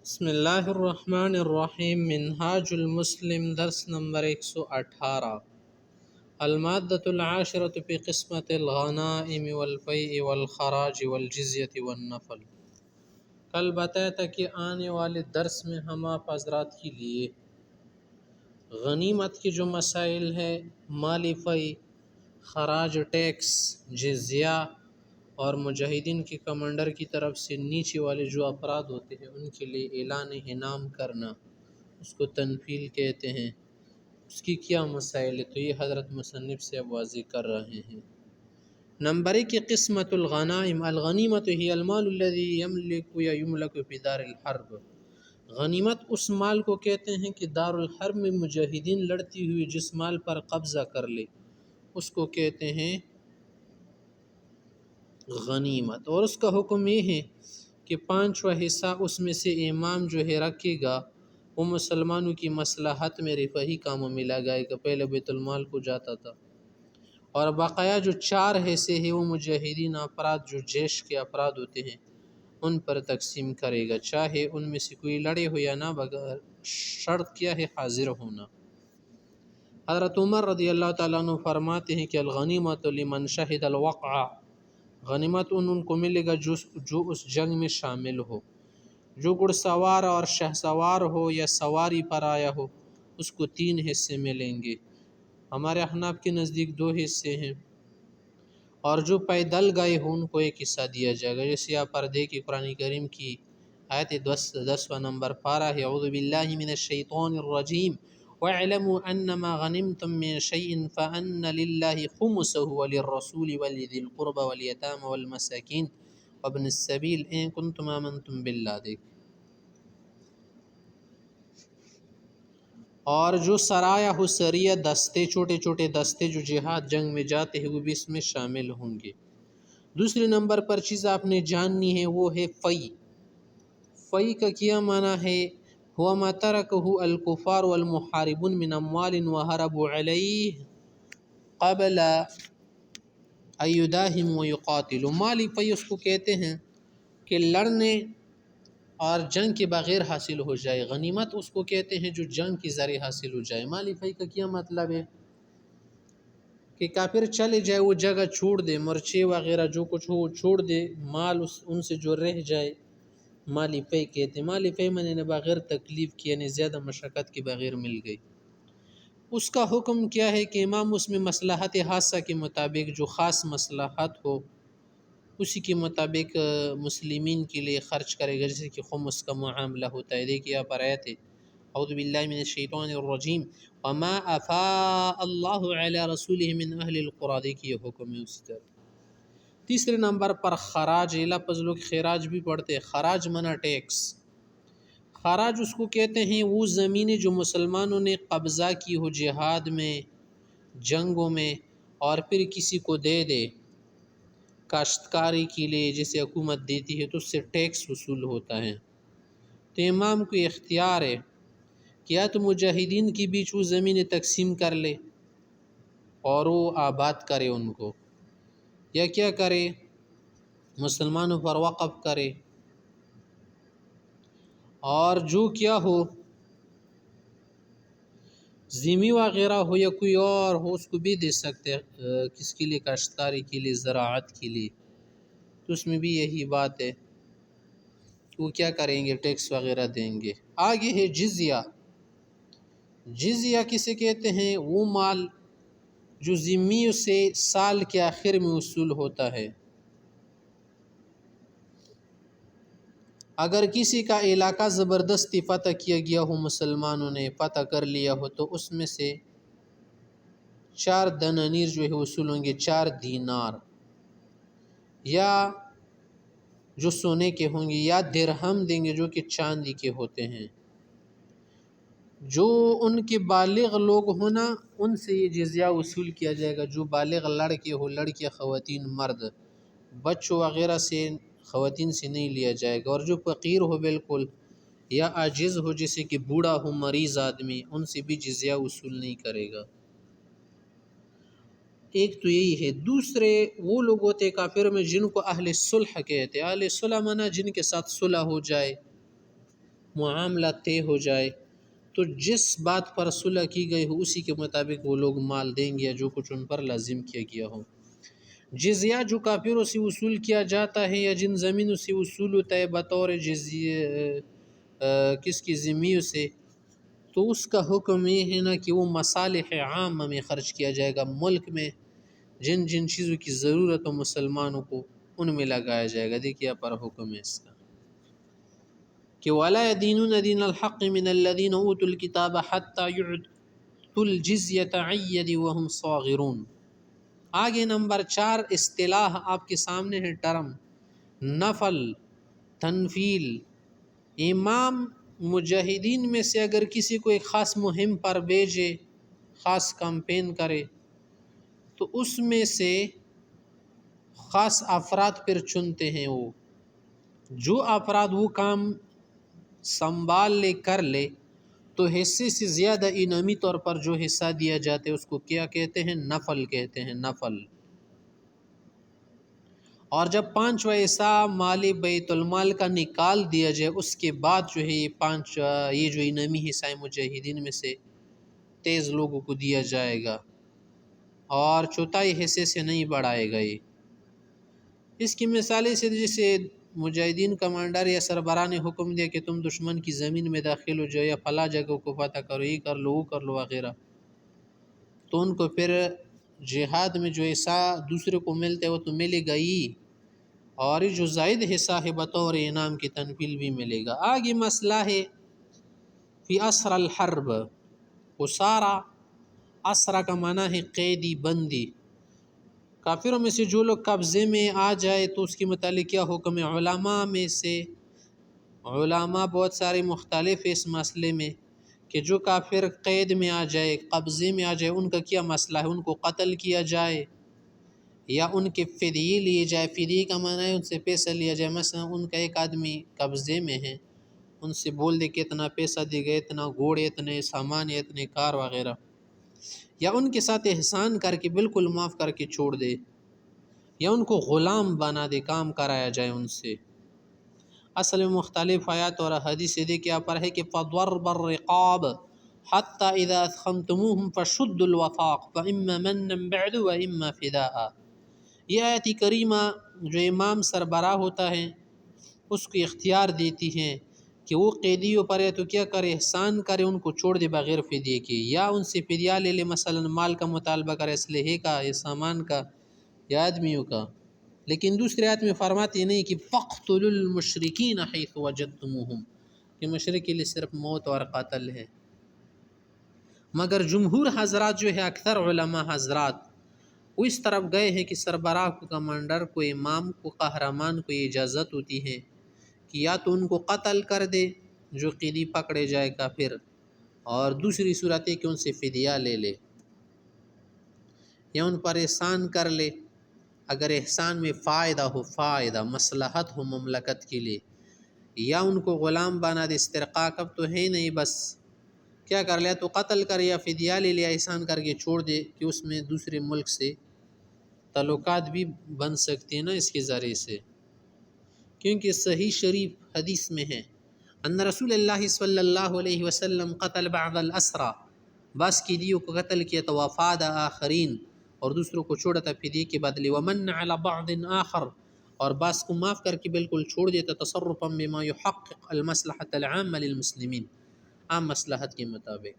بسم اللہ الرحمن الرحیم منہاج المسلم درس نمبر 118 المادة العاشرة في قسمة الغنائم والفیء والخراج والجزیة والنفل۔ کل بتایا تھا کہ آنے والے درس میں ہم آپ حضرات کے لیے غنیمت کے جو مسائل ہے، مالی فیء، خراج ٹیکس، جزیہ اور مجاہدین کے کمانڈر کی طرف سے نیچے والے جو افراد ہوتے ہیں ان کے لیے اعلان انعام کرنا، اس کو تنفیل کہتے ہیں، اس کی کیا مسائل ہے، تو یہ حضرت مصنف سے اب واضح کر رہے ہیں۔ نمبر 1 کی قسمت الغنائم۔ الغنیمت ہی المال الذي يملك یا یملک فی دار الحرب۔ غنیمت اس مال کو کہتے ہیں کہ دار الحرب میں مجاہدین لڑتی ہوئی جس مال پر قبضہ کر لے اس کو کہتے ہیں غنیمت، اور اس کا حکم یہ ہے کہ 5واں حصہ اس میں سے امام جو ہے رکھے گا، وہ مسلمانوں کی مصلحت میں رفاہی کاموں میں لگائے گا، پہلے بیت المال کو جاتا تھا، اور بقایا جو 4 حصے ہیں وہ مجاہدین افراد جو جیش کے افراد ہوتے ہیں ان پر تقسیم کرے گا، چاہے ان میں سے کوئی لڑے ہو یا نہ، بغیر شرط کیا ہے حاضر ہونا۔ حضرت عمر رضی اللہ تعالیٰ عنہ فرماتے ہیں کہ الغنیمت لمن شہد الوقع، غنیمت ان کو ملے گا جو اس جنگ میں شامل ہو، جو گھڑ سوار اور شہ سوار ہو یا سواری پر آیا ہو اس کو 3 حصے ملیں گے، ہمارے احناف کے نزدیک 2 حصے ہیں، اور جو پیدل گئے ہوں ان کو 1 حصہ دیا جائے گا، جیسے آپ پر دیکھیں قرآن کریم کی آیت 10واں نمبر پارہ ہے، اعوذ باللہ من الشیطان الرجیم وَاعْلَمُوا أَنَّمَا غَنِمْتُم مِّن شَيْءٍ فَأَنَّ لِلَّهِ خُمُسَهُ وَلِلرَّسُولِ وَلِذِي الْقُرْبَى وَالْيَتَامَى وَالْمَسَاكِينِ وَابْنِ السَّبِيلِ إِن كُنتُمْ آمَنتُم بِاللَّهِ۔ اور جو سرایہ ہو، سریہ دستے، چھوٹے چھوٹے دستے جو جہاد جنگ میں جاتے ہیں وہ بھی اس میں شامل ہوں گے۔ دوسرے نمبر پر چیز آپ نے جاننی ہے وہ ہے فیء۔ فیء کا کیا معنی ہے؟ هو ما تركه الكفار والمحاربون من اموال وهربوا عليه قبل ان يداهموا ويقاتلوا۔ مالی فیء اس کو کہتے ہیں کہ لڑنے اور جنگ کے بغیر حاصل ہو جائے، غنیمت اس کو کہتے ہیں جو جنگ کے ذریعے حاصل ہو جائے۔ مالی فیء کا کیا مطلب ہے کہ کافر چلے جائے، وہ جگہ چھوڑ دے، مرچے وغیرہ جو کچھ ہو چھوڑ دے، مال ان سے جو رہ جائے، مالی فیء کہتے ہیں۔ مالی فیء نے بغیر تکلیف کی، یعنی زیادہ مشقت کے بغیر مل گئی۔ اس کا حکم کیا ہے کہ امام اس میں مصلحت خاصہ کے مطابق جو خاص مصلحت ہو اسی کے مطابق مسلمین کے لیے خرچ کرے گا، جیسے کہ خمس کا معاملہ ہوتا ہے۔ دیکھیے آپ آیت ہے، اعوذ باللہ من الشیطان الرجیم وما افاء اللہ علی رسولہ من اہل القرى، دیکھیے حکم ہے اسی طرح۔ تیسرے نمبر پر خراج، لفظ لوگ خراج بھی پڑھتے ہیں، خراج منع ٹیکس۔ خراج اس کو کہتے ہیں وہ زمینیں جو مسلمانوں نے قبضہ کی ہو جہاد میں، جنگوں میں، اور پھر کسی کو دے دے کاشتکاری کے لیے، جیسے حکومت دیتی ہے تو اس سے ٹیکس وصول ہوتا ہے۔ تو امام کو اختیار ہے کہ یا تو مجاہدین کے بیچ وہ زمینیں تقسیم کر لے اور وہ آباد کرے ان کو، یا کیا کرے مسلمانوں پر وقف کرے، اور جو کیا ہو زمین وغیرہ ہو یا کوئی اور ہو اس کو بھی دے سکتے ہیں، کس کے لیے؟ کاشتکاری کے لیے، زراعت کے لیے۔ تو اس میں بھی یہی بات ہے کہ وہ کیا کریں گے، ٹیکس وغیرہ دیں گے۔ آگے ہے جزیہ۔ جزیہ کسے کہتے ہیں؟ وہ مال جو ذمیوں سے سال کے آخر میں وصول ہوتا ہے۔ اگر کسی کا علاقہ زبردستی فتح کیا گیا ہو، مسلمانوں نے فتح کر لیا ہو، تو اس میں سے 4 دنانیر جو ہے وصول ہوں گے، 4 دینار، یا جو سونے کے ہوں گے، یا درہم دیں گے جو کہ چاندی کے ہوتے ہیں۔ جو ان کے بالغ لوگ ہونا ان سے یہ جزیہ وصول کیا جائے گا، جو بالغ لڑکے ہو، لڑکیاں، خواتین، مرد، بچوں وغیرہ سے، خواتین سے نہیں لیا جائے گا، اور جو فقیر ہو بالکل یا عاجز ہو، جیسے کہ بوڑھا ہو، مریض آدمی، ان سے بھی جزیہ وصول نہیں کرے گا۔ ایک تو یہی ہے۔ دوسرے وہ لوگ ہوتے کافر میں جن کو اہل صلح کہتے ہیں۔ اہل صلح معنی جن کے ساتھ صلح ہو جائے، معاملہ طے ہو جائے تو جس بات پر صلح کی گئی ہو اسی کے مطابق وہ لوگ مال دیں گے یا جو کچھ ان پر لازم کیا گیا ہو۔ جزیہ جو کافروں سے وصول کیا جاتا ہے یا جن زمینوں سے وصول ہوتا ہے بطور جزیہ کس کی ذمیوں سے، تو اس کا حکم یہ ہے نا کہ وہ مصالح عامہ میں خرچ کیا جائے گا، ملک میں جن جن چیزوں کی ضرورت ہو مسلمانوں کو ان میں لگایا جائے گا۔ دیکھیے پر حکم ہے اس کا کہ وَلَا يَدِينُونَ دِينَ الْحَقِّ مِنَ الَّذِينَ أُوتُوا الْكِتَابَ حَتَّى يُعْطُوا الْجِزْيَةَ عَنْ يَدٍ وَهُمْ صَاغِرُونَ۔ آگے نمبر 4 اصطلاح آپ کے سامنے ہے، ٹرم نفل تنفیل۔ امام مجاہدین میں سے اگر کسی کو ایک خاص مہم پر بھیجے، خاص کمپین کرے، تو اس میں سے خاص افراد پھر چنتے ہیں، وہ جو افراد وہ کام سنبھال لے کر لے تو حصے سے زیادہ انعامی طور پر جو حصہ دیا جاتا ہے اس کو کیا کہتے ہیں؟ نفل کہتے ہیں، نفل۔ اور جب 5واں حصہ مال بیت المال کا نکال دیا جائے اس کے بعد جو ہے یہ جو انعامی حصہ ہے مجاہدین میں سے تیز لوگوں کو دیا جائے گا، اور چوتھائی حصے سے نہیں بڑھائے گا۔ یہ اس کی مثالیں سے جیسے مجاہدین کمانڈر یا سربراہ نے حکم دیا کہ تم دشمن کی زمین میں داخل ہو جاؤ یا فلاں جگہ کو فتح کرو، یہ کر لو وہ کر لو وغیرہ، تو ان کو پھر جہاد میں جو حصہ دوسرے کو ملتا ہے وہ تو ملے گا ہی، اور یہ جو زائد حصہ ہے بطور انعام کی تنفیل بھی ملے گا۔ آگے مسئلہ ہے فی اسر الحرب۔ اسارا، اسرا کا معنی ہے قیدی، بندی۔ کافروں میں سے جو لوگ قبضے میں آ جائے تو اس کے متعلق کیا حکم ہے؟ علماء میں سے علماء بہت سارے مختلف اس مسئلے میں کہ جو کافر قید میں آ جائے، قبضے میں آ جائے، ان کا کیا مسئلہ ہے؟ ان کو قتل کیا جائے یا ان کے فدیے لیے جائے؟ فدیے کا معنی ہے ان سے پیسہ لیا جائے۔ مثلا ان کا ایک آدمی قبضے میں ہے، ان سے بول دے کہ اتنا پیسہ دے گئے، اتنا گھوڑے، اتنے سامان، اتنے کار وغیرہ، یا ان کے ساتھ احسان کر کے بالکل معاف کر کے چھوڑ دے، یا ان کو غلام بنا دے، کام کرایا جائے ان سے۔ اصل میں مختلف آیات اور حدیث دیکھا پر ہے کہ فَضَرْبَ الرِّقَابِ حَتَّى إِذَا أَثْخَنْتُمُوهُمْ فَشُدُّوا الْوَثَاقَ فَإِمَّا مَنًّا بَعْدُ وَإِمَّا فِدَاءً۔ یہ آیت کریمہ جو امام سربراہ ہوتا ہے اس کو اختیار دیتی ہیں کہ وہ قیدیوں پر ہے تو کیا کرے؟ احسان کرے، ان کو چھوڑ دے بغیر فدیے کے، یا ان سے فدیہ لے لے، مثلا مال کا مطالبہ کرے، اسلحے کا یا سامان کا یا آدمیوں کا۔ لیکن دوسری آیت میں فرماتے نہیں کہ فَاقْتُلُوا الْمُشْرِكِينَ حَيْثُ وَجَدتُّمُوهُمْ، کہ مشرک کے لیے صرف موت اور قتل ہے۔ مگر جمہور حضرات جو ہے، اکثر علماء حضرات، وہ اس طرف گئے ہیں کہ سربراہ کو، کمانڈر کو، امام کو، قہرمان کو یہ اجازت ہوتی ہے کہ یا تو ان کو قتل کر دے جو قیدی پکڑے جائے کافر، اور دوسری صورت ہے کہ ان سے فدیہ لے لے یا ان پر احسان کر لے اگر احسان میں فائدہ ہو، فائدہ مصلحت ہو مملکت کے لیے، یا ان کو غلام بنا دے۔ استرقاق اب تو ہے نہیں، بس کیا کر لیا تو قتل کر یا فدیہ لے لیا، احسان کر کے چھوڑ دے، کہ اس میں دوسرے ملک سے تعلقات بھی بن سکتے ہیں نا اس کے ذریعے سے، کیونکہ صحیح شریف حدیث میں ہے ان رسول اللہ صلی اللہ علیہ وسلم قتل بعض الاسرى، بعض قیدیوں کو قتل کیا تو وفاد آخرین، اور دوسروں کو چھوڑا تھا فدیے کے بدلے، ومن علی بعض آخر، اور بعض کو معاف کر کے بالکل چھوڑ دیتا، تصرفا بما يحقق المصلحة العامة للمسلمین، عام مصلحت کے مطابق۔